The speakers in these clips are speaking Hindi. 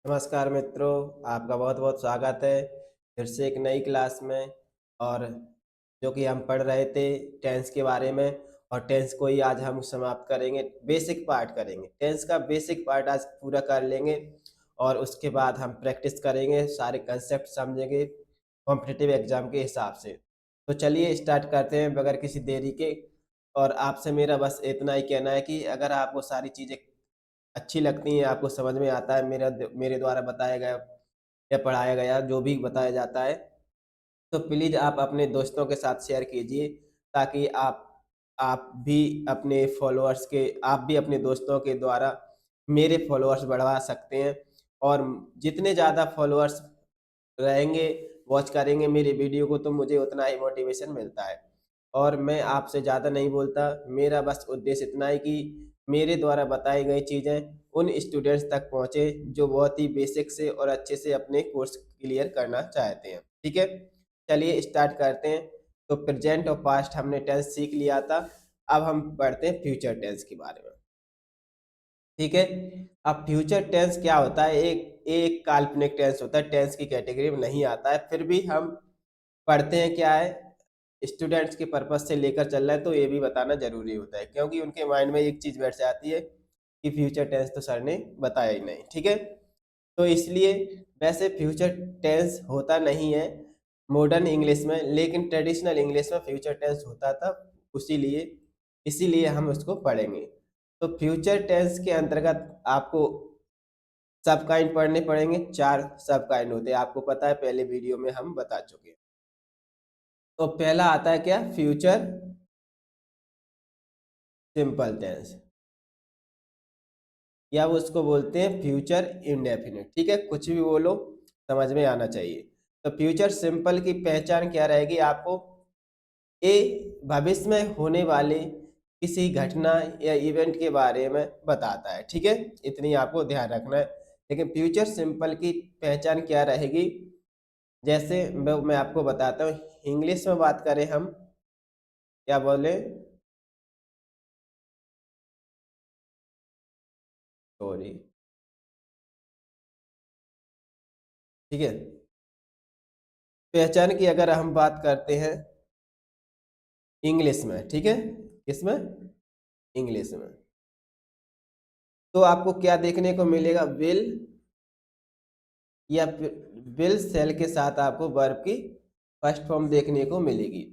नमस्कार मित्रों, आपका बहुत बहुत स्वागत है फिर से एक नई क्लास में। और जो कि हम पढ़ रहे थे टेंस के बारे में। और टेंस को ही आज हम समाप्त करेंगे, बेसिक पार्ट करेंगे, टेंस का बेसिक पार्ट आज पूरा कर लेंगे। और उसके बाद हम प्रैक्टिस करेंगे, सारे कंसेप्ट समझेंगे कॉम्पिटिटिव एग्जाम के हिसाब से। तो चलिए स्टार्ट करते हैं बगैर किसी देरी के। और आपसे मेरा बस इतना ही कहना है कि अगर आपको सारी चीज़ें अच्छी लगती हैं, आपको समझ में आता है मेरे द्वारा बताया गया या पढ़ाया गया जो भी बताया जाता है, तो प्लीज़ आप अपने दोस्तों के साथ शेयर कीजिए, ताकि आप भी आप भी अपने दोस्तों के द्वारा मेरे फॉलोअर्स बढ़वा सकते हैं। और जितने ज़्यादा फॉलोअर्स रहेंगे, वॉच करेंगे मेरे वीडियो को, तो मुझे उतना ही मोटिवेशन मिलता है। और मैं आपसे ज़्यादा नहीं बोलता, मेरा बस उद्देश्य इतना है कि मेरे द्वारा बताई गई चीज़ें उन स्टूडेंट्स तक पहुँचे जो बहुत ही बेसिक से और अच्छे से अपने कोर्स क्लियर करना चाहते हैं। ठीक है? चलिए स्टार्ट करते हैं। तो प्रेज़ेंट और पास्ट हमने टेंस सीख लिया था, अब हम पढ़ते हैं फ्यूचर टेंस के बारे में। ठीक है? अब फ्यूचर टेंस क्या होता है? एक एक काल्पनिक टेंस होता है, टेंस की कैटेगरी में नहीं आता है, फिर भी हम पढ़ते हैं। क्या है? स्टूडेंट्स के पर्पस से लेकर चल रहा है, तो ये भी बताना ज़रूरी होता है, क्योंकि उनके माइंड में एक चीज़ बैठ जाती है कि फ्यूचर टेंस तो सर ने बताया ही नहीं। ठीक है? तो इसलिए वैसे फ्यूचर टेंस होता नहीं है मॉडर्न इंग्लिश में, लेकिन ट्रेडिशनल इंग्लिश में फ्यूचर टेंस होता था। उसीलिए इसीलिए हम उसको पढ़ेंगे। तो फ्यूचर टेंस के अंतर्गत आपको सब काइंड पढ़ने पड़ेंगे। 4 सब काइंड होते हैं, आपको पता है, पहले वीडियो में हम बता चुके हैं। तो पहला आता है क्या? फ्यूचर सिंपल टेंस, या वो उसको बोलते हैं फ्यूचर इंडेफिनिट। ठीक है, कुछ भी बोलो, समझ में आना चाहिए। तो फ्यूचर सिंपल की पहचान क्या रहेगी? आपको ए भविष्य में होने वाले किसी घटना या इवेंट के बारे में बताता है। ठीक है, इतनी आपको ध्यान रखना है। लेकिन फ्यूचर सिंपल की पहचान क्या रहेगी? जैसे मैं आपको बताता हूँ, इंग्लिश में बात करें हम, क्या बोले, सॉरी, ठीक है, पहचान की अगर हम बात करते हैं इंग्लिश में, ठीक है, किसमें? इंग्लिश में। तो आपको क्या देखने को मिलेगा? विल या फिर विल सेल के साथ आपको वर्ब की फर्स्ट फॉर्म देखने को मिलेगी।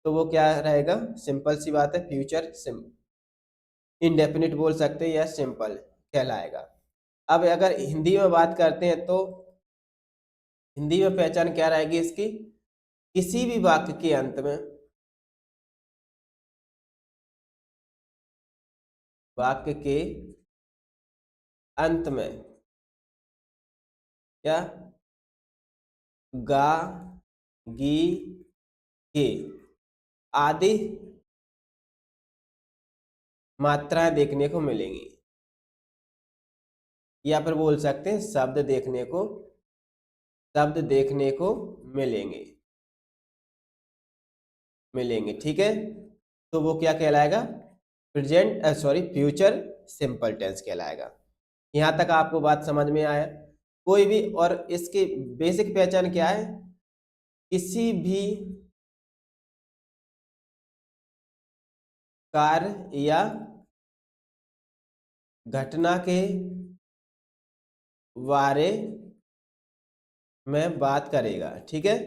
तो वो क्या रहेगा? सिंपल सी बात है, फ्यूचर सिम इंडेफिनिट बोल सकते हैं या सिंपल कहलाएगा। अब अगर हिंदी में बात करते हैं, तो हिंदी में पहचान क्या रहेगी इसकी? किसी भी वाक्य के अंत में, वाक्य के अंत में क्या? गा, गी, के आदि मात्राएं देखने को मिलेंगी, या फिर बोल सकते हैं शब्द देखने को मिलेंगे मिलेंगे ठीक है, तो वो क्या कहलाएगा? फ्यूचर सिंपल टेंस कहलाएगा। यहां तक आपको बात समझ में आया? कोई भी, और इसकी बेसिक पहचान क्या है? किसी भी कार्य या घटना के बारे में बात करेगा। ठीक है,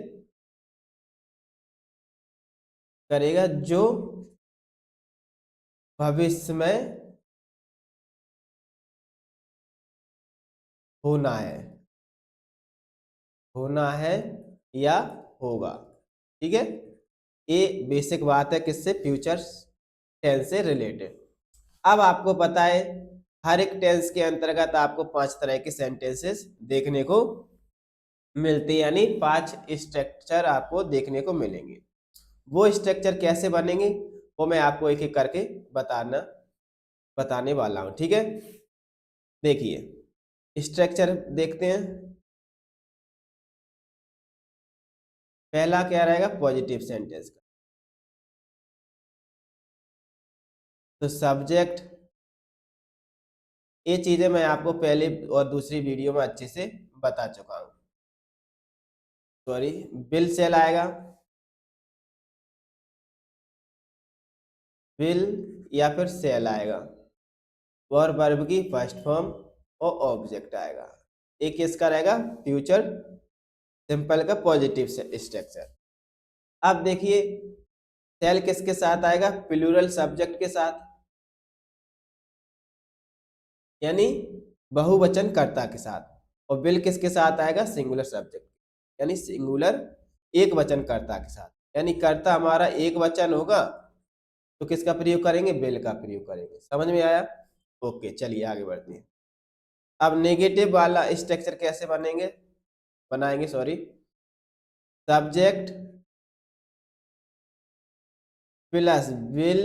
करेगा जो भविष्य में होना है, होना है या होगा। ठीक है, ये बेसिक बात है किससे? फ्यूचर टेंस से रिलेटेड। अब आपको पता है, हर एक टेंस के अंतर्गत आपको 5 तरह के सेंटेंसेस देखने को मिलते हैं, यानी 5 स्ट्रक्चर आपको देखने को मिलेंगे। वो स्ट्रक्चर कैसे बनेंगे, वो मैं आपको एक एक करके बताने वाला हूं। ठीक है, देखिए स्ट्रक्चर देखते हैं। पहला क्या रहेगा? पॉजिटिव सेंटेंस का। तो सब्जेक्ट ये चीजें मैं आपको पहले और दूसरी वीडियो में अच्छे से बता चुका हूँ। सॉरी, विल सेल आएगा, विल या फिर सेल आएगा, और वर्ब की फर्स्ट फॉर्म और ऑब्जेक्ट आएगा। एक किसका रहेगा, फ्यूचर सिंपल का पॉजिटिव स्ट्रक्चर। अब देखिए सेल किसके साथ आएगा, प्लूरल सब्जेक्ट के साथ, यानी बहुवचन कर्ता के साथ। और विल किसके साथ आएगा, सिंगुलर सब्जेक्ट, यानी सिंगुलर एक वचन कर्ता के साथ। यानी कर्ता हमारा एक वचन होगा तो किसका प्रयोग करेंगे, विल का प्रयोग करेंगे। समझ में आया? ओके, चलिए आगे बढ़ते हैं। अब नेगेटिव वाला स्ट्रक्चर कैसे बनाएंगे, सॉरी, सब्जेक्ट प्लस विल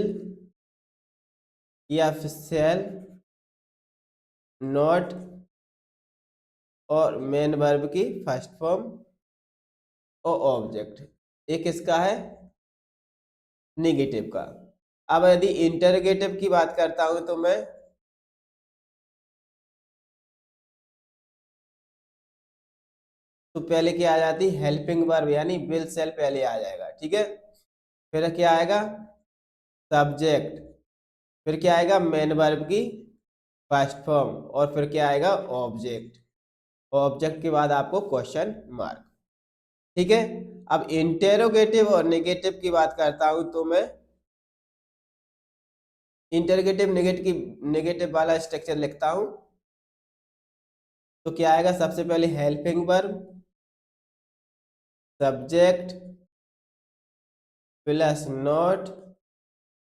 या फिर सेल नॉट और मेन वर्ब की फर्स्ट फॉर्म और ऑब्जेक्ट। एक किसका है, नेगेटिव का। अब यदि इंटरोगेटिव की बात करता हूं तो मैं तो पहले क्या आ जाती, हेल्पिंग वर्ब, यानी विल सेल पहले आ जाएगा। ठीक है, फिर क्या आएगा, सब्जेक्ट, फिर क्या आएगा, मेन वर्ब की फर्स्ट फॉर्म, और फिर क्या आएगा, ऑब्जेक्ट। ऑब्जेक्ट के बाद आपको क्वेश्चन मार्क। ठीक है, अब इंटेरोगेटिव और नेगेटिव की बात करता हूं तो मैं इंटरोगेटिव नेगेटिव वाला स्ट्रक्चर लिखता हूं तो क्या आएगा, सबसे पहले helping verb, subject plus not,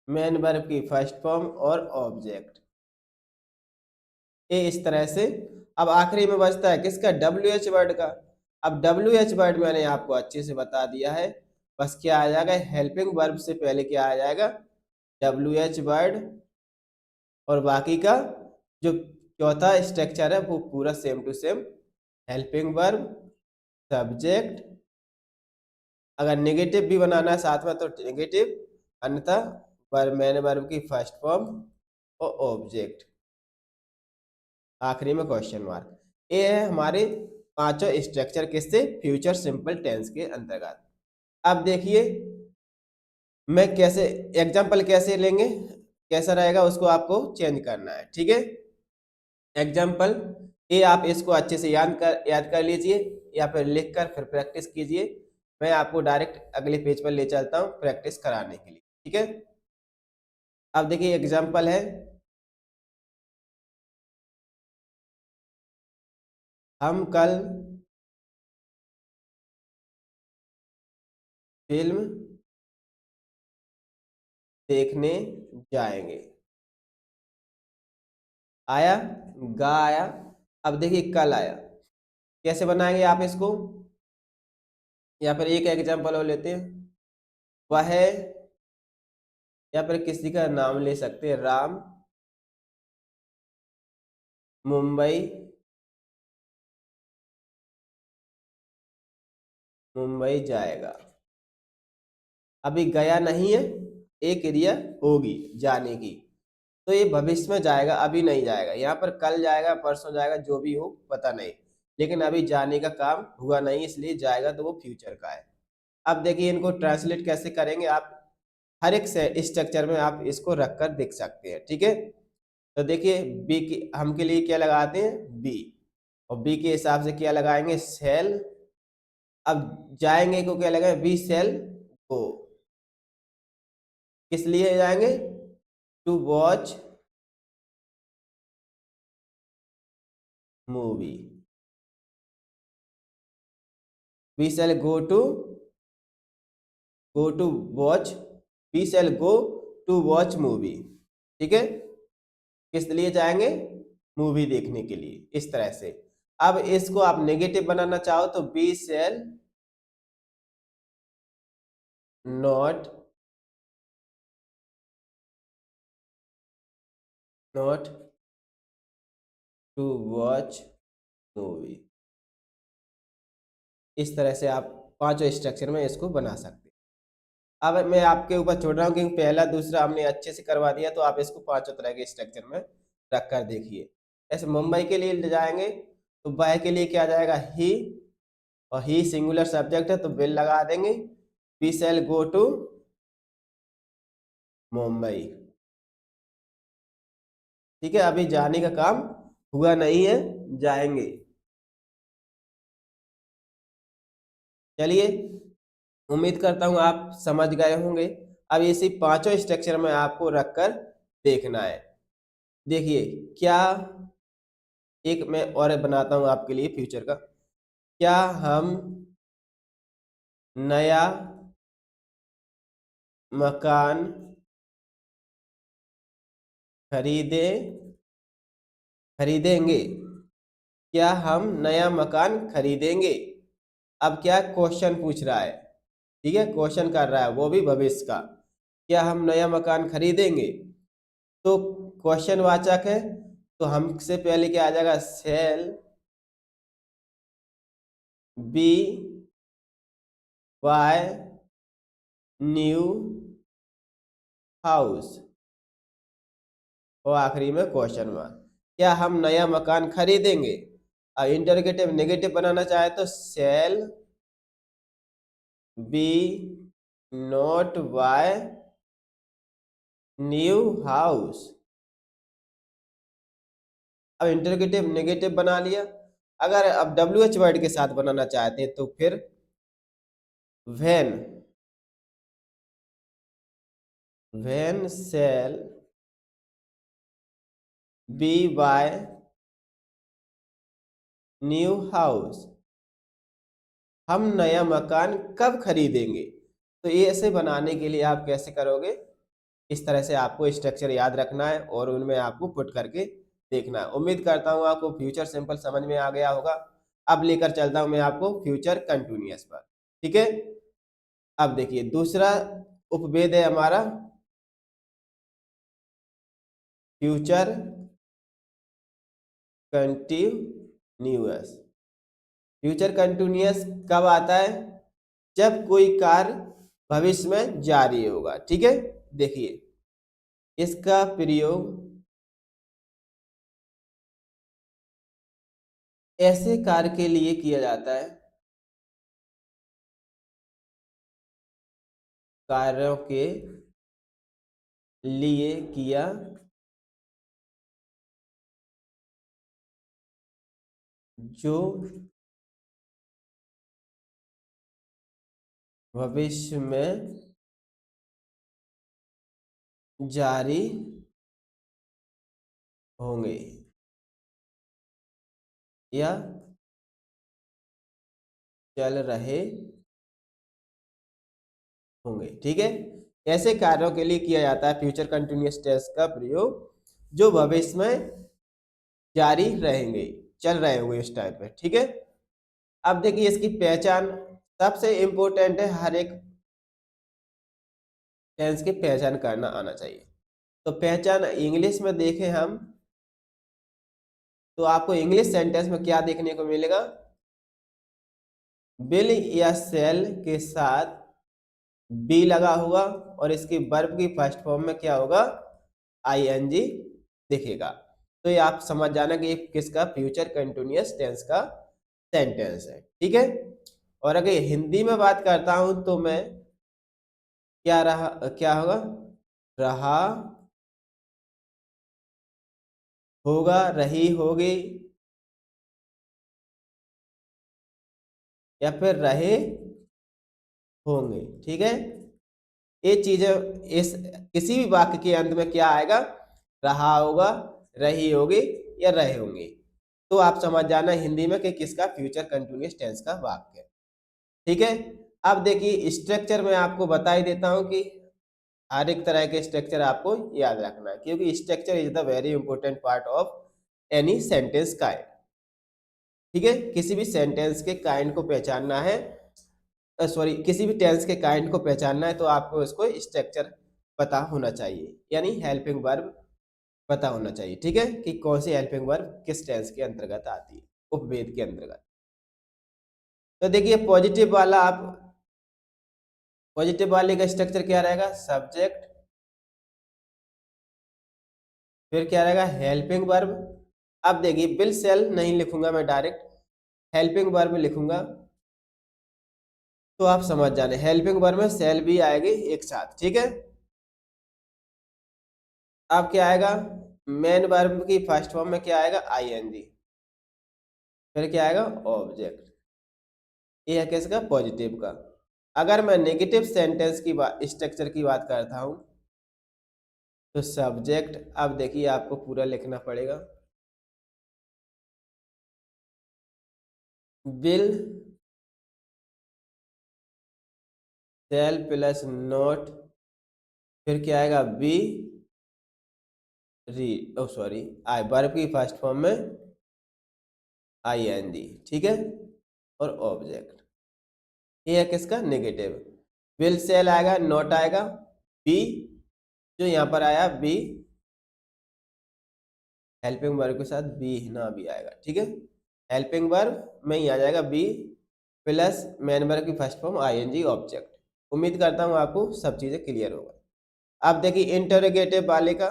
main verb की फर्स्ट फॉर्म और ऑब्जेक्ट। ये इस तरह से। अब आखिरी में बचता है किसका, डब्ल्यू एच वर्ड का। अब डब्ल्यू एच वर्ड मैंने आपको अच्छे से बता दिया है। बस क्या आ जाएगा, हेल्पिंग वर्ब से पहले क्या आ जाएगा, डब्ल्यू एच वर्ड, और बाकी का जो चौथा स्ट्रक्चर है वो पूरा same to same, helping verb, subject, अगर नेगेटिव भी बनाना है साथ में तो नेगेटिव, अन्यथा मेन वर्ब की फर्स्ट फॉर्म और ऑब्जेक्ट, आखिरी में क्वेश्चन मार्क। ये है हमारे पांचों स्ट्रक्चर किससे, फ्यूचर सिंपल टेंस के अंतर्गत। अब देखिए मैं कैसे एग्जांपल कैसे लेंगे, कैसा रहेगा उसको आपको चेंज करना है। ठीक है, एग्जाम्पल ये आप इसको अच्छे से याद कर लीजिए या फिर लिख कर फिर प्रैक्टिस कीजिए। मैं आपको डायरेक्ट अगले पेज पर ले चलता हूँ प्रैक्टिस कराने के लिए। ठीक है, अब देखिए एग्जाम्पल है, हम कल फिल्म देखने जाएंगे। आया, गा आया। अब देखिए कल आया, कैसे बनाएंगे आप इसको, या फिर एक एग्जाम्पल और लेते हैं, वह, या फिर किसी का नाम ले सकते हैं, राम मुंबई मुंबई जाएगा। अभी गया नहीं है, एक क्रिया होगी जाने की, तो ये भविष्य में जाएगा, अभी नहीं जाएगा। यहाँ पर कल जाएगा, परसों जाएगा, जो भी हो पता नहीं, लेकिन अभी जाने का काम हुआ नहीं, इसलिए जाएगा तो वो फ्यूचर का है। अब देखिए इनको ट्रांसलेट कैसे करेंगे आप, हर एक स्ट्रक्चर में आप इसको रख कर देख सकते हैं। ठीक है, तो देखिए बी की हम के लिए क्या लगाते हैं, बी, और बी के हिसाब से क्या लगाएंगे, सेल। अब जाएंगे को क्या लगाए, बी सेल गो, किस लिए जाएंगे, to watch movie, we shall go to watch, we shall go to watch movie. ठीक है, किस लिए जाएंगे, मूवी देखने के लिए, इस तरह से। अब इसको आप नेगेटिव बनाना चाहो तो we shall not to watch movie. इस तरह से आप पांचों स्ट्रक्चर में इसको बना सकते हैं। अब मैं आपके ऊपर छोड़ रहा हूँ क्योंकि पहला दूसरा हमने अच्छे से करवा दिया, तो आप इसको पांचों तरह के स्ट्रक्चर में रख कर देखिए। ऐसे मुंबई के लिए जाएंगे तो बाय के लिए क्या जाएगा, ही, और ही सिंगुलर सब्जेक्ट है तो विल लगा देंगे, we shall go to Mumbai. ठीक है, अभी जाने का काम हुआ नहीं है, जाएंगे। चलिए, उम्मीद करता हूं आप समझ गए होंगे। अब इसी पांचों स्ट्रक्चर में आपको रखकर देखना है। देखिए, क्या, एक मैं और बनाता हूं आपके लिए फ्यूचर का। क्या हम नया मकान खरीदेंगे? क्या हम नया मकान खरीदेंगे? अब क्या क्वेश्चन पूछ रहा है, ठीक है, क्वेश्चन कर रहा है, वो भी भविष्य का। क्या हम नया मकान खरीदेंगे? तो क्वेश्चन वाचक है, तो हमसे पहले क्या आ जाएगा, shall be buy new house, और आखिरी में क्वेश्चन मार्क। क्या हम नया मकान खरीदेंगे? और इंटरोगेटिव नेगेटिव बनाना चाहे तो shall be not buy new house. अब इंटरोगेटिव नेगेटिव बना लिया। अगर अब डब्ल्यू एच वर्ड के साथ बनाना चाहते हैं तो फिर when when shall be buy new house, हम नया मकान कब खरीदेंगे? तो ये ऐसे बनाने के लिए आप कैसे करोगे, इस तरह से आपको स्ट्रक्चर याद रखना है और उनमें आपको पुट करके देखना है। उम्मीद करता हूं आपको फ्यूचर सिंपल समझ में आ गया होगा। अब लेकर चलता हूं मैं आपको फ्यूचर कंटिन्यूअस पर। ठीक है, अब देखिए दूसरा उपवेद है हमारा फ्यूचर कंटिन्यूअस। फ्यूचर कंटिन्यूअस कब आता है? जब कोई कार्य भविष्य में जारी होगा। ठीक है, देखिए इसका प्रयोग ऐसे कार्य के लिए किया जाता है, कार्यों के लिए किया जो भविष्य में जारी होंगे या चल रहे होंगे। ठीक है, ऐसे कार्यों के लिए किया जाता है फ्यूचर कंटिन्यूअस टेंस का प्रयोग जो भविष्य में जारी रहेंगे, चल रहे होंगे इस टाइम पे। ठीक है, अब देखिए इसकी पहचान सबसे इंपॉर्टेंट है, हर एक टेंस की पहचान करना आना चाहिए। तो पहचान इंग्लिश में देखें हम तो आपको इंग्लिश सेंटेंस में क्या देखने को मिलेगा, विल या सेल के साथ बी लगा होगा और इसकी वर्ब की फर्स्ट फॉर्म में क्या होगा, आईएनजी दिखेगा। तो ये आप समझ जाना कि ये किसका फ्यूचर कंटिन्यूअस टेंस का सेंटेंस है। ठीक है, और अगर हिंदी में बात करता हूं तो मैं क्या होगा, रहा होगा, रही होगी, या फिर रहे होंगे। ठीक है, ये चीजें इस किसी भी वाक्य के अंत में क्या आएगा, रहा होगा, रही होगी या रहे होंगे। तो आप समझ जाना हिंदी में कि किसका फ्यूचर कंटिन्यूअस टेंस का वाक्य है। ठीक है, अब देखिए स्ट्रक्चर में आपको बता ही देता हूं कि हर एक तरह के स्ट्रक्चर आपको याद रखना है क्योंकि structure is the very important part of any sentence kind. ठीक है, किसी भी सेंटेंस के काइंड को पहचानना है, सॉरी किसी भी टेंस के काइंड को पहचानना है तो आपको इसको स्ट्रक्चर पता होना चाहिए, यानी हेल्पिंग वर्ब पता होना चाहिए। ठीक है, कि कौन सी हेल्पिंग वर्ब किस टेंस के अंतर्गत आती है, उपवेद के अंतर्गत। तो देखिए पॉजिटिव वाले का स्ट्रक्चर क्या रहेगा, सब्जेक्ट, फिर क्या रहेगा हेल्पिंग वर्ब, अब देखिए विल सेल नहीं लिखूंगा मैं, डायरेक्ट हेल्पिंग वर्ब लिखूंगा, तो आप समझ जाने हेल्पिंग वर्ब में सेल भी आएगी एक साथ, ठीक है। अब क्या आएगा, मेन वर्ब की फर्स्ट फॉर्म में क्या आएगा, आईएनजी, फिर क्या आएगा, ऑब्जेक्ट। ये है किसका, पॉजिटिव का। अगर मैं नेगेटिव सेंटेंस की बात, स्ट्रक्चर की बात करता हूं, तो सब्जेक्ट, अब देखिए आपको पूरा लिखना पड़ेगा, विल सेल प्लस नोट, फिर क्या आएगा, बी री, ओ सॉरी, आई, वर्ब की फर्स्ट फॉर्म में आई एन जी, ठीक है, और ऑब्जेक्ट। ये है किसका, नेगेटिव। विल सेल आएगा, नॉट आएगा, बी, जो यहाँ पर आया बी, हेल्पिंग वर्ब के साथ बी ना बी आएगा, ठीक है। हेल्पिंग वर्ब में ही आ जाएगा बी प्लस मेन वर्ब की फर्स्ट फॉर्म आईएनजी, ऑब्जेक्ट। उम्मीद करता हूँ आपको सब चीजें क्लियर होगा। अब देखिए इंटरोगेटिव वाले का,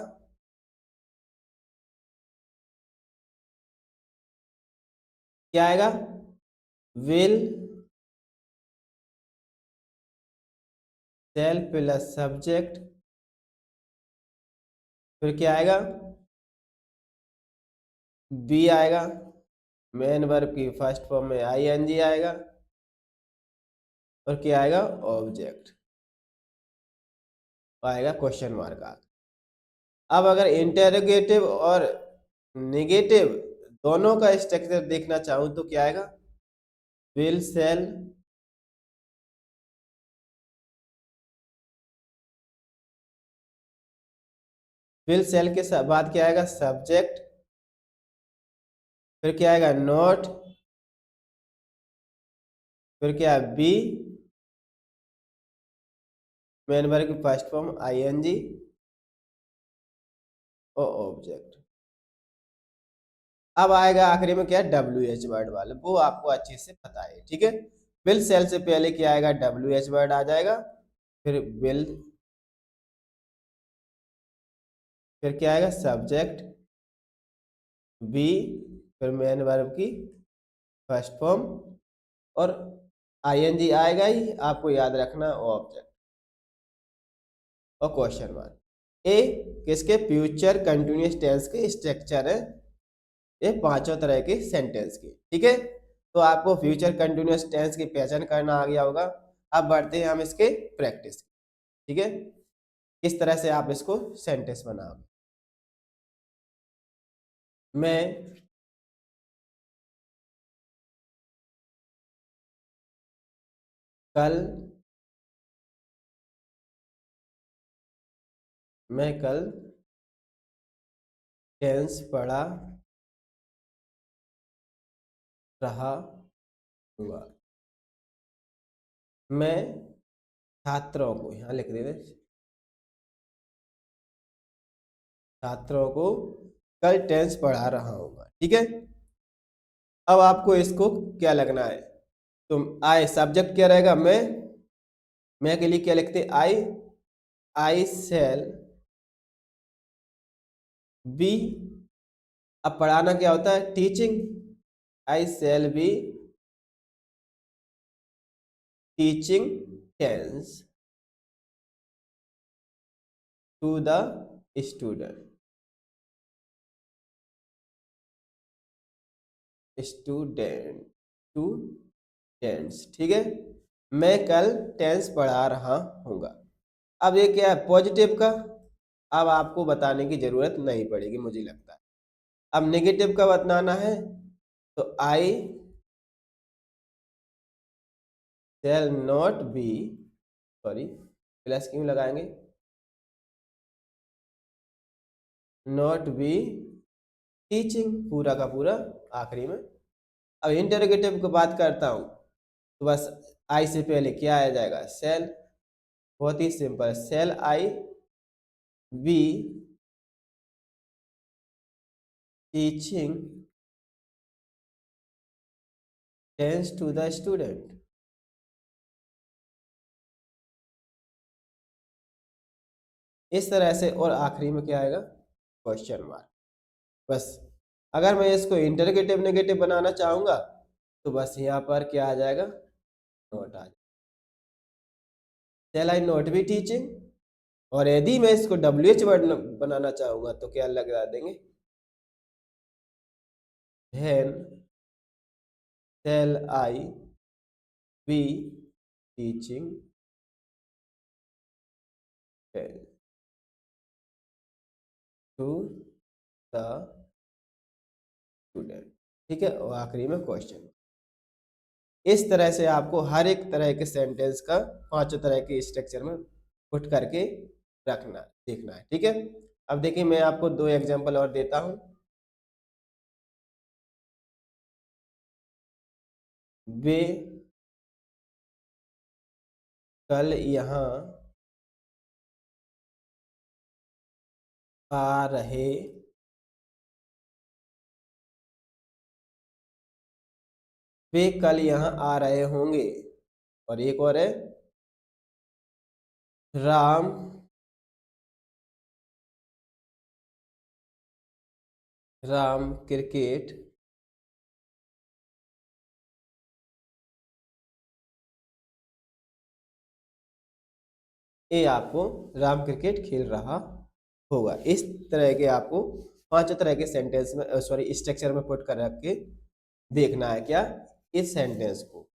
क्या आएगा, विल सेल प्लस सब्जेक्ट, फिर क्या आएगा, बी आएगा, मेन वर्ब की फर्स्ट फॉर्म में आईएनजी आएगा, और क्या आएगा, ऑब्जेक्ट आएगा, क्वेश्चन मार्क आ। अब अगर इंटेरोगेटिव और नेगेटिव दोनों का स्ट्रक्चर देखना चाहूं तो क्या आएगा, विल सेल विल सेल के बाद क्या आएगा, सब्जेक्ट, फिर क्या आएगा, नोट, फिर क्या है, बी, मेन वर्ब की फर्स्ट फॉर्म आईएनजी, और ऑब्जेक्ट। अब आएगा आखिरी में क्या है, डब्ल्यू एच वर्ड वाला, वो आपको अच्छे से पता है, ठीक है। विल सेल से पहले क्या आएगा, डब्ल्यू एच वर्ड आ जाएगा, फिर विल, फिर क्या आएगा, सब्जेक्ट, बी, फिर मेन वर्ब की फर्स्ट फॉर्म, और आईएनजी आएगा ही, आपको याद रखना, ऑब्जेक्ट और क्वेश्चन मार्क। ए किसके, फ्यूचर कंटिन्यूअस टेंस के स्ट्रक्चर है, ये पांचों तरह के सेंटेंस के, ठीक है। तो आपको फ्यूचर कंटिन्यूअस टेंस की पहचान करना आ गया होगा। अब बढ़ते हैं हम इसके प्रैक्टिस, ठीक है, किस तरह से आप इसको सेंटेंस बनाओगे। मैं कल मैं कल टेंस पढ़ा रहा हुआ। मैं छात्रों को, यहाँ लिख देते, छात्रों को कल टेंस पढ़ा रहा हूँ, ठीक है। अब आपको इसको क्या लगना है, तो आई सब्जेक्ट क्या रहेगा, मैं के लिए क्या लिखते, आई सेल बी, अब पढ़ाना क्या होता है, teaching, I shall be teaching tense to the student, student to tense, ठीक है। मैं कल टेंस पढ़ा रहा हूँगा। अब ये क्या है, पॉजिटिव का, अब आपको बताने की जरूरत नहीं पड़ेगी मुझे लगता है। अब नेगेटिव का बताना है, तो I shall not be, sorry plus क्यों लगाएंगे, नॉट बी टीचिंग, पूरा का पूरा आखिरी में। अब इंटरोगेटिव की बात करता हूं, तो बस आई से पहले क्या आ जाएगा, सेल, बहुत ही simple, shall I be teaching tense to the student. इस तरह से, और आखिरी में क्या आएगा, क्वेश्चन मार्क, बस अगर मैं इसको इंटरगेटिव नेगेटिव बनाना चाहूंगा तो बस यहाँ पर क्या आ जाएगा, नॉट आ जाएगा। शैल आई नॉट बी टीचिंग। और यदि मैं इसको WH वर्ड बनाना चाहूंगा तो क्या लगा देंगे, when shall I be teaching to the student. ठीक है, और आखिरी में क्वेश्चन। इस तरह से आपको हर एक तरह के सेंटेंस का पांचों तरह के स्ट्रक्चर में पुट करके रखना देखना है। ठीक है, अब देखिए मैं आपको दो एग्जांपल और देता हूं। वे कल यहाँ आ रहे वे कल यहाँ आ रहे होंगे। और एक और है, राम राम क्रिकेट ये आपको राम क्रिकेट खेल रहा होगा। इस तरह के आपको पांचों तरह के सेंटेंस में सॉरी स्ट्रक्चर में पुट कर रख के देखना है क्या, इस सेंटेंस को।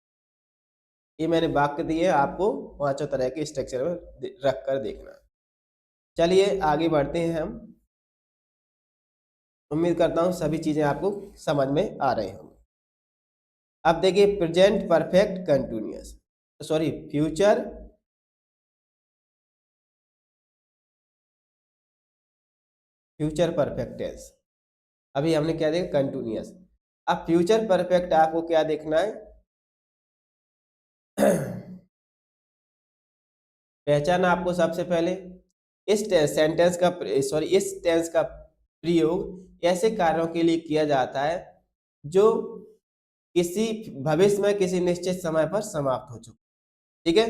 ये मैंने वाक्य दिए, आपको पांचों तरह के स्ट्रक्चर में रख कर देखना है। चलिए आगे बढ़ते हैं हम। उम्मीद करता हूं सभी चीजें आपको समझ में आ रही होंगी। अब देखिए present perfect continuous sorry future perfect tense. अभी हमने क्या देखा, कंटिन्यूअस। अब फ्यूचर परफेक्ट आपको क्या देखना है पहचाना आपको सबसे पहले इस सेंटेंस का सॉरी इस टेंस का प्रयोग ऐसे कार्यों के लिए किया जाता है जो किसी भविष्य में किसी निश्चित समय पर समाप्त हो चुके। ठीक है,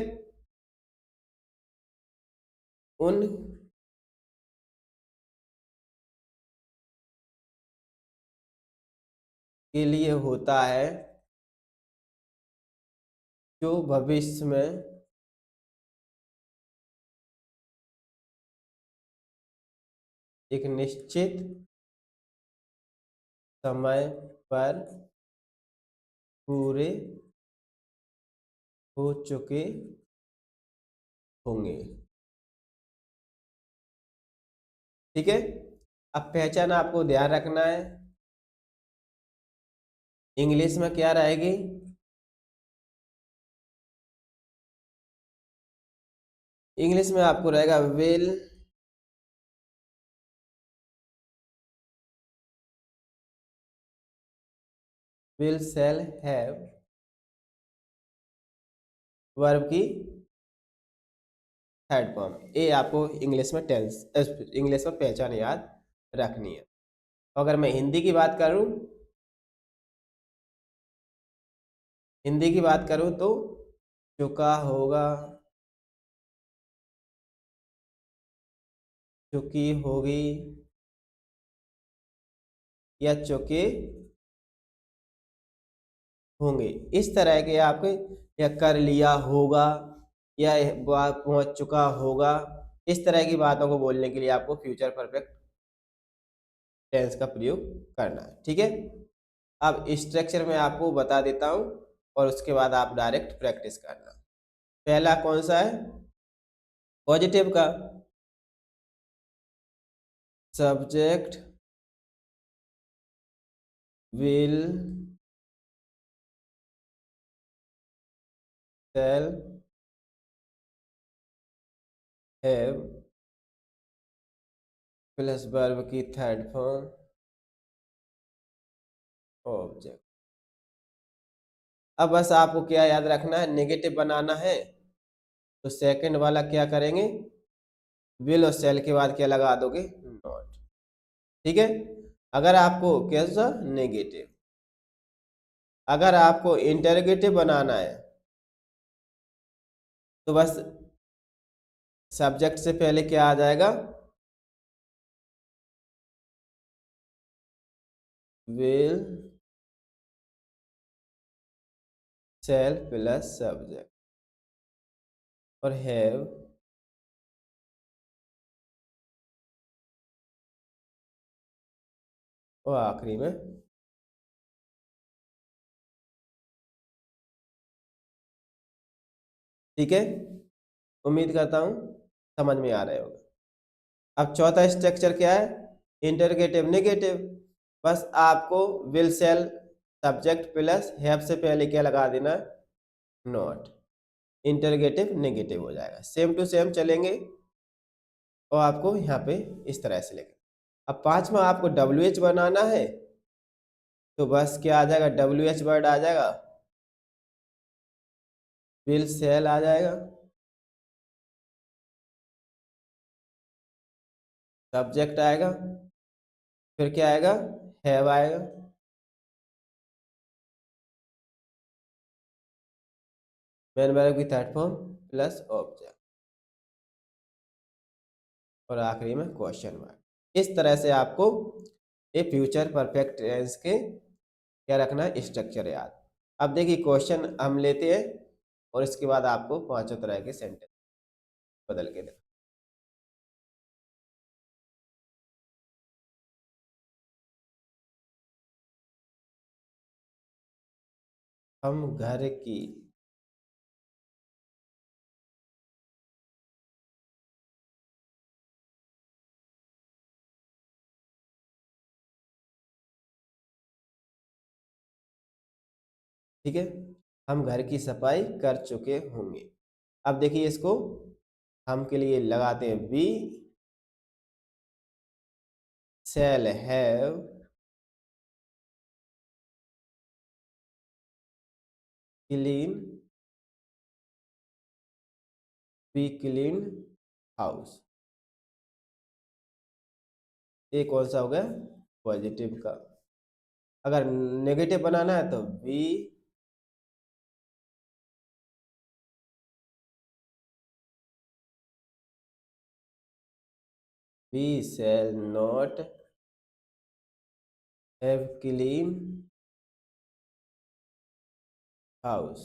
उन के लिए होता है जो भविष्य में एक निश्चित समय पर पूरे हो चुके होंगे। ठीक है, अब पहचान आपको ध्यान रखना है, इंग्लिश में क्या रहेगी, इंग्लिश में आपको रहेगा विल शैल हैव वर्ब की थर्ड फॉर्म। ये आपको इंग्लिश में टेंस इंग्लिश में पहचान याद रखनी है। अगर मैं हिंदी की बात करूं तो चुका होगा, चुकी होगी, या चुके होंगे। इस तरह के आपके, या कर लिया होगा, या पहुंच चुका होगा, इस तरह की बातों को बोलने के लिए आपको फ्यूचर परफेक्ट टेंस का प्रयोग करना है। ठीक है, अब स्ट्रक्चर में आपको बता देता हूं और उसके बाद आप डायरेक्ट प्रैक्टिस करना। पहला कौन सा है, पॉजिटिव का, subject will shall have plus verb की थर्ड फॉर्म ऑब्जेक्ट। अब बस आपको क्या याद रखना है, नेगेटिव बनाना है तो सेकंड वाला क्या करेंगे, विल और shall के बाद क्या लगा दोगे, नॉट। ठीक है, अगर आपको कैसा नेगेटिव, अगर आपको इंटरोगेटिव बनाना है तो बस सब्जेक्ट से पहले क्या आ जाएगा, विल शैल प्लस सब्जेक्ट और हैव और आखिरी में ठीक है। उम्मीद करता हूं समझ में आ रहे होगा। अब चौथा स्ट्रक्चर क्या है? Interrogative negative. बस आपको will shall subject plus have से पहले क्या लगा देना? नॉट। इंटरगेटिव नेगेटिव हो जाएगा, सेम टू सेम चलेंगे और आपको यहाँ पे इस तरह से लेंगे। अब पांचवा आपको WH बनाना है तो बस क्या आ जाएगा? WH वर्ड आ जाएगा, विल सेल आ जाएगा, सब्जेक्ट आएगा, फिर क्या आएगा? हैव आएगा, मेन वर्ब की थर्ड फॉर्म प्लस ऑब्जेक्ट और आखिरी में क्वेश्चन मार्क। इस तरह से आपको ये फ्यूचर परफेक्ट टेंस के क्या रखना है? स्ट्रक्चर याद। अब देखिए क्वेश्चन हम लेते हैं और इसके बाद आपको पांचों तरह के सेंटेंस बदल के देना। हम घर की ठीक है, हम घर की सफाई कर चुके होंगे। अब देखिए इसको हम के लिए लगाते हैं we shall have clean we clean house। ये कौन सा हो गया? पॉजिटिव का। अगर नेगेटिव बनाना है तो we shall not have clean house,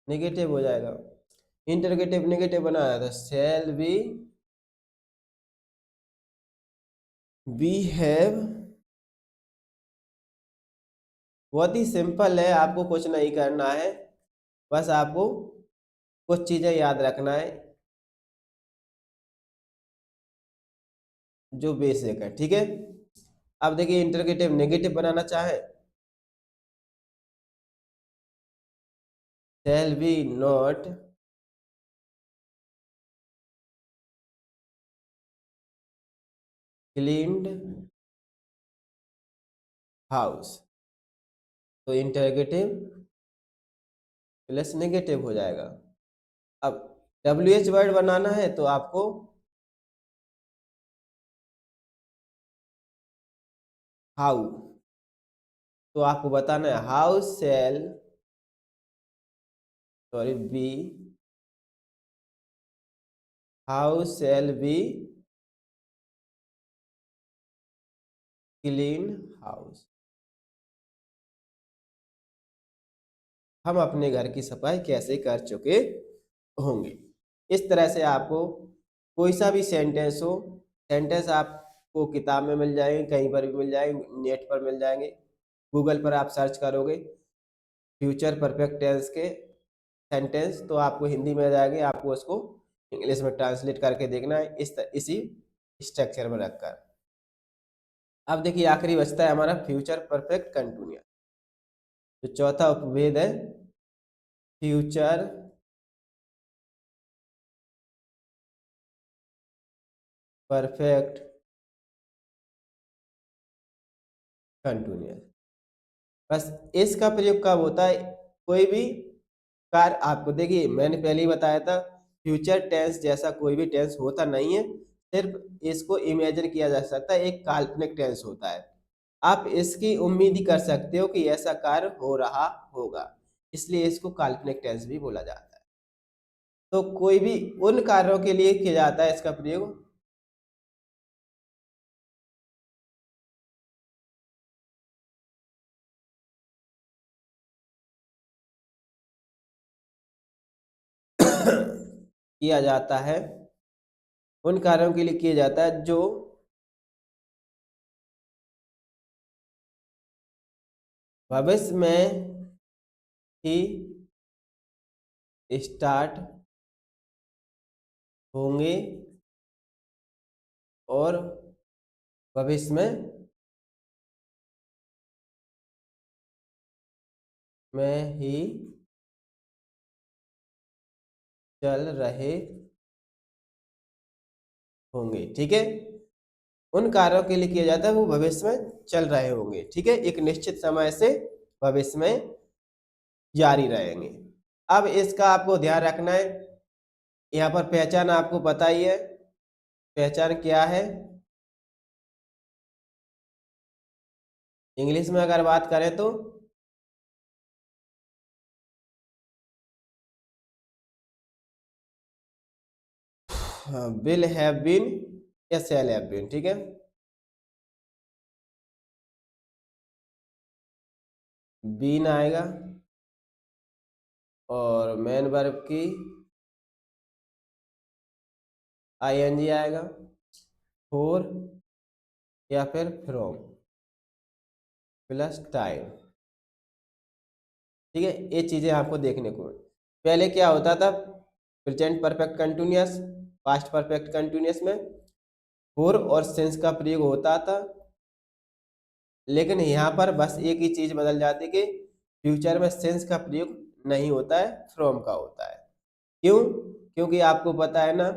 negative हो जाएगा। इंटरगेटिव नेगेटिव बनाया तो shall we have। बहुत ही सिंपल है, आपको कुछ नहीं करना है, बस आपको कुछ चीजें याद रखना है जो बेसिक है। ठीक है, अब देखिए इंटरगेटिव नेगेटिव बनाना चाहे shall we not cleaned house, तो इंटरगेटिव प्लस नेगेटिव हो जाएगा। अब WH वर्ड बनाना है तो आपको हाउ, तो आपको बताना है how shall sorry be how shall be clean house. हम अपने घर की सफाई कैसे कर चुके होंगे। इस तरह से आपको कोई सा भी सेंटेंस हो, सेंटेंस आपको किताब में मिल जाएंगे, कहीं पर भी मिल जाएंगे, नेट पर मिल जाएंगे, गूगल पर आप सर्च करोगे फ्यूचर परफेक्ट टेंस के सेंटेंस तो आपको हिंदी में आ जाएंगे, आपको उसको इंग्लिश में ट्रांसलेट करके देखना है इसी स्ट्रक्चर में रखकर। अब देखिए आखिरी बचता है हमारा फ्यूचर परफेक्ट कंटिन्यूअस। तो चौथा उपभेद है फ्यूचर परफेक्ट कंटिन्यूअस। बस इसका प्रयोग कब होता है? कोई भी कार्य, आपको देखिए मैंने पहले ही बताया था फ्यूचर टेंस जैसा कोई भी टेंस होता नहीं है, सिर्फ इसको इमेजिन किया जा सकता है, एक काल्पनिक टेंस होता है। आप इसकी उम्मीद ही कर सकते हो कि ऐसा कार्य हो रहा होगा, इसलिए इसको काल्पनिक टेंस भी बोला जाता है। तो कोई भी उन कार्यों के लिए किया जाता है इसका प्रयोग किया जाता है, उन कार्यों के लिए किया जाता है जो भविष्य में ही स्टार्ट होंगे और भविष्य में ही चल रहे होंगे। ठीक है, उन कार्यों के लिए किया जाता है वो भविष्य में चल रहे होंगे। ठीक है, एक निश्चित समय से भविष्य में जारी रहेंगे। अब इसका आपको ध्यान रखना है, यहाँ पर पहचान आपको पता ही है, पहचान क्या है। इंग्लिश में अगर बात करें तो विल हैव बीन या शैल हैव बीन। ठीक है, बीन आएगा और मेन वर्ब की आईएनजी आएगा, फोर या फिर फ्रॉम प्लस टाइम। ठीक है, ये चीजें आपको देखने को। पहले क्या होता था, present perfect continuous, past perfect continuous में फोर और सिंस का प्रयोग होता था, लेकिन यहाँ पर बस एक ही चीज बदल जाती कि फ्यूचर में सिंस का प्रयोग नहीं होता है, फ्रॉम का होता है। क्यों? क्योंकि आपको पता है ना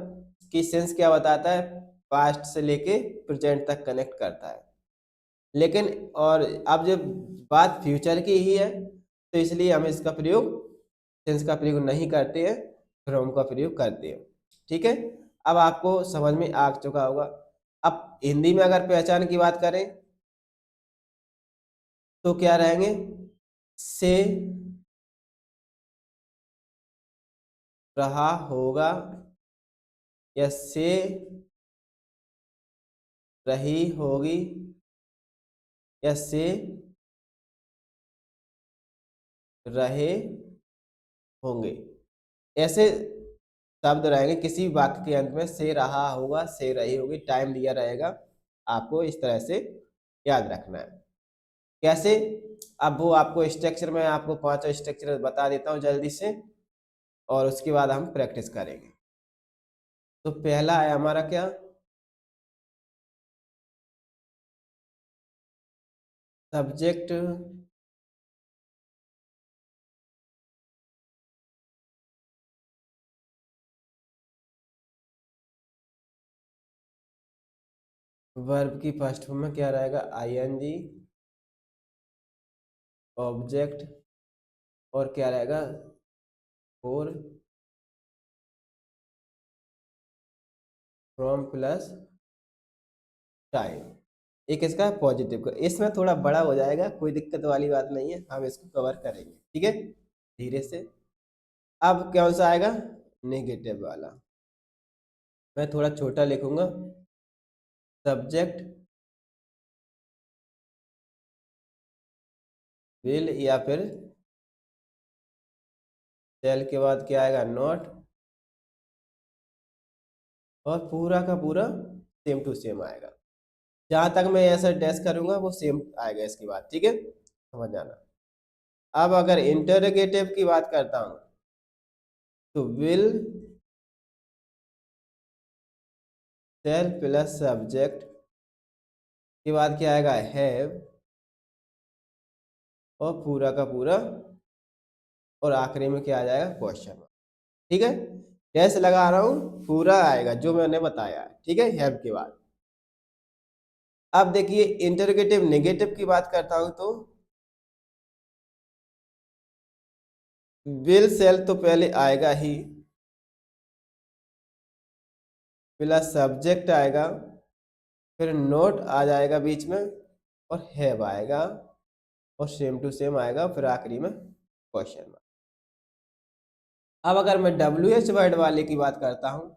कि सिंस क्या बताता है, पास्ट से लेके प्रेजेंट तक कनेक्ट करता है। लेकिन और अब जब बात फ्यूचर की ही है तो इसलिए हम इसका प्रयोग, टेंस का प्रयोग नहीं करते हैं, फ्रॉम का प्रयोग करते हैं। ठीक है, अब आपको समझ में आ चुका होगा। अब हिंदी में अगर पहचान की बात करें तो क्या रहेंगे, से रहा होगा या से रही होगी या से रहे होंगे, ऐसे शब्द रहेंगे। किसी भी वाक्य के अंत में से रहा होगा, से रही होगी, टाइम दिया रहेगा, आपको इस तरह से याद रखना है। कैसे? अब वो आपको स्ट्रक्चर में आपको पांचों स्ट्रक्चर बता देता हूँ जल्दी से, और उसके बाद हम प्रैक्टिस करेंगे। तो पहला है हमारा क्या, सब्जेक्ट वर्ब की फर्स्ट फॉर्म में क्या रहेगा, आईएनजी, ऑब्जेक्ट, और क्या रहेगा, फोर, फ्रॉम प्लस टाइम। एक इसका पॉजिटिव का, इसमें थोड़ा बड़ा हो जाएगा, कोई दिक्कत वाली बात नहीं है, हम इसको कवर करेंगे। ठीक है, धीरे से। अब कौन सा आएगा, नेगेटिव वाला, मैं थोड़ा छोटा लिखूंगा, सब्जेक्ट विल या फिर शैल के बाद क्या आएगा, नॉट, और पूरा का पूरा सेम टू सेम आएगा। जहां तक मैं ऐसा डैश करूंगा वो सेम आएगा इसके बाद। ठीक है, समझ जाना। अब अगर इंटरोगेटिव की बात करता हूं तो विल शैल प्लस सब्जेक्ट के बाद क्या आएगा, हैव, और पूरा का पूरा, और आखिरी में क्या आ जाएगा, क्वेश्चन। ठीक है, डैश लगा रहा हूं, पूरा आएगा जो मैंने बताया। ठीक है, हैव के बाद। अब देखिए इंटरोगेटिव नेगेटिव की बात करता हूं तो विल सेल तो पहले आएगा ही, प्लस सब्जेक्ट आएगा, फिर नोट आ जाएगा बीच में, और हैव आएगा, और सेम टू सेम आएगा, फिर आखिरी में क्वेश्चन। अब अगर मैं डब्ल्यू एच वर्ड वाले की बात करता हूं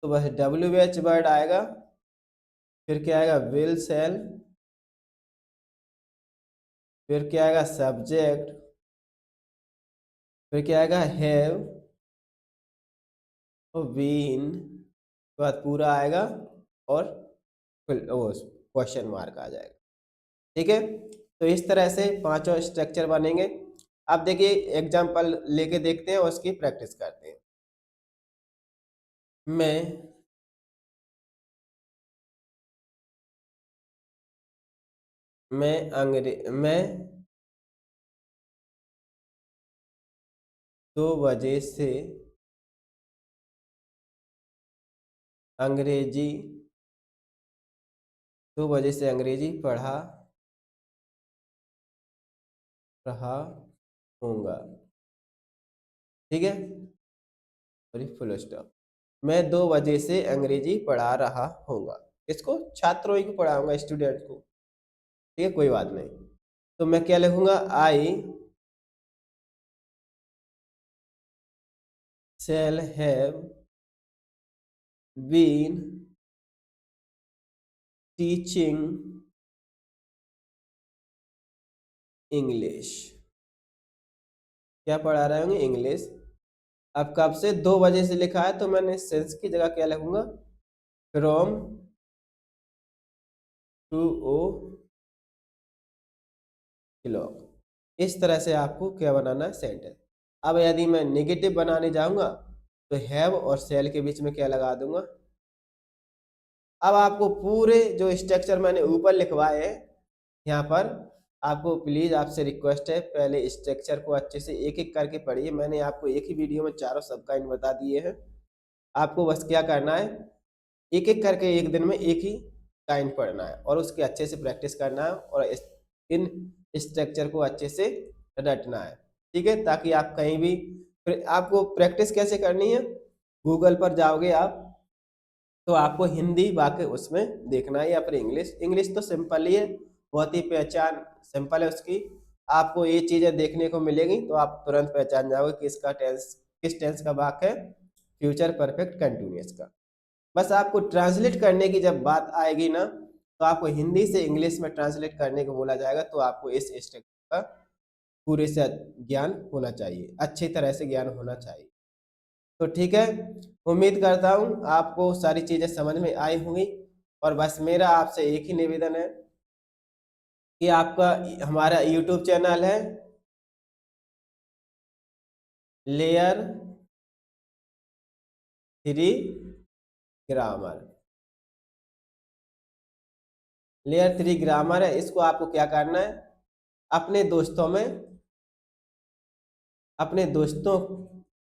तो बस डब्ल्यू एच वर्ड आएगा, फिर क्या आएगा, विल सेल, फिर क्या आएगा, सब्जेक्ट, फिर क्या आएगा, हैव, तो बीन के बाद पूरा आएगा और वो क्वेश्चन मार्क आ जाएगा। ठीक है, तो इस तरह से पांचों स्ट्रक्चर बनेंगे। अब देखिए एग्जाम्पल लेके देखते हैं और उसकी प्रैक्टिस करते हैं। मैं 2 बजे से अंग्रेजी 2 बजे से अंग्रेजी पढ़ा रहा हूँगा। ठीक है, सॉरी फुल स्टॉप। मैं 2 बजे से अंग्रेजी पढ़ा रहा हूँगा, इसको छात्रों ही को पढ़ाऊंगा, स्टूडेंट को। ठीक है, कोई बात नहीं। तो मैं क्या लिखूंगा, आई shall have been teaching English. क्या पढ़ा रहे होंगे, इंग्लिश। अब कब से, 2 बजे से लिखा है तो मैंने सेंस की जगह क्या लिखूंगा, फ्रॉम 2 o'clock। इस तरह से आपको क्या बनाना है, सेंटेंस। अब यदि मैं नेगेटिव बनाने जाऊंगा तो हैव और सेल के बीच में क्या लगा दूंगा। अब आपको पूरे जो स्ट्रक्चर मैंने ऊपर लिखवाए हैं यहाँ पर, आपको प्लीज आपसे रिक्वेस्ट है पहले स्ट्रक्चर को अच्छे से एक एक करके पढ़िए। मैंने आपको एक ही वीडियो में चारों सब काइंड बता दिए हैं। आपको बस क्या करना है, एक एक करके एक दिन में एक ही काइंड पढ़ना है और उसके अच्छे से प्रैक्टिस करना है और इन स्ट्रक्चर को अच्छे से रटना है। ठीक है, ताकि आप कहीं भी, फिर आपको प्रैक्टिस कैसे करनी है, गूगल पर जाओगे आप तो आपको हिंदी वाक्य उसमें देखना है या फिर इंग्लिश। इंग्लिश तो सिंपल ही है, बहुत ही पहचान सिंपल है उसकी। आपको ये चीजें देखने को मिलेगी तो आप तुरंत पहचान जाओगे कि इसका टेंस किस टेंस का वाक्य है, फ्यूचर परफेक्ट कंटिन्यूअस का। बस आपको ट्रांसलेट करने की जब बात आएगी ना, तो आपको हिंदी से इंग्लिश में ट्रांसलेट करने को बोला जाएगा, तो आपको इस स्ट्रक्चर का पूरे से ज्ञान होना चाहिए, अच्छी तरह से ज्ञान होना चाहिए। तो ठीक है, उम्मीद करता हूँ आपको सारी चीजें समझ में आई होंगी। और बस मेरा आपसे एक ही निवेदन है कि आपका हमारा यूट्यूब चैनल है लेयर 3 ग्रामर। लेयर 3 ग्रामर है, इसको आपको क्या करना है, अपने दोस्तों में अपने दोस्तों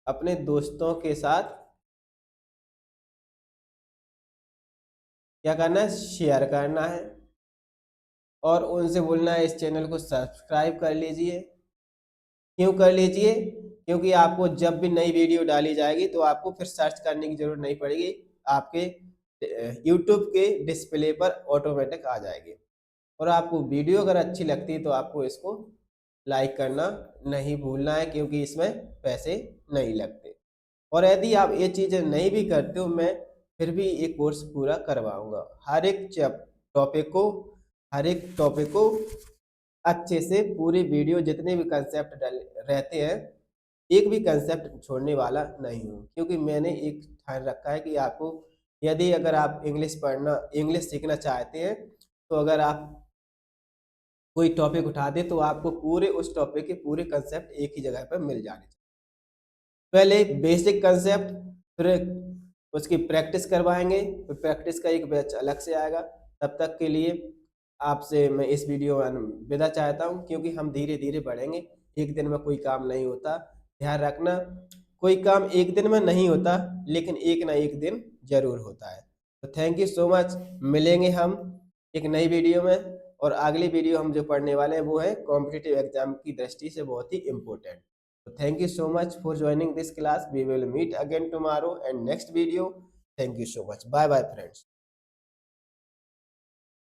अपने दोस्तों के साथ क्या करना है, शेयर करना है और उनसे बोलना है इस चैनल को सब्सक्राइब कर लीजिए। क्यों कर लीजिए, क्योंकि आपको जब भी नई वीडियो डाली जाएगी तो आपको फिर सर्च करने की जरूरत नहीं पड़ेगी, आपके यूट्यूब के डिस्प्ले पर ऑटोमेटिक आ जाएगी। और आपको वीडियो अगर अच्छी लगती है तो आपको इसको लाइक करना नहीं भूलना है, क्योंकि इसमें पैसे नहीं लगते। और यदि आप ये चीज़ें नहीं भी करते हो, मैं फिर भी ये कोर्स पूरा करवाऊंगा। हर एक टॉपिक को अच्छे से पूरी वीडियो जितने भी कंसेप्ट रहते हैं, एक भी कंसेप्ट छोड़ने वाला नहीं हूँ, क्योंकि मैंने एक ठान रखा है कि आपको यदि अगर आप इंग्लिश सीखना चाहते हैं तो अगर आप कोई टॉपिक उठा दे तो आपको पूरे उस टॉपिक के पूरे कंसेप्ट एक ही जगह पर मिल जाने चाहिए। पहले बेसिक कंसेप्ट, फिर उसकी प्रैक्टिस करवाएंगे, फिर प्रैक्टिस का एक बैच अलग से आएगा। तब तक के लिए आपसे मैं इस वीडियो में विदा चाहता हूँ, क्योंकि हम धीरे धीरे बढ़ेंगे। एक दिन में कोई काम नहीं होता, ध्यान रखना, कोई काम एक दिन में नहीं होता, लेकिन एक ना एक दिन जरूर होता है। तो थैंक यू सो मच, मिलेंगे हम एक नई वीडियो में। और अगली वीडियो हम जो पढ़ने वाले हैं वो है कॉम्पिटिटिव एग्जाम की दृष्टि से बहुत ही important. So thank you so much for joining this class. We will meet again tomorrow and next video. Thank you so much. Bye bye friends.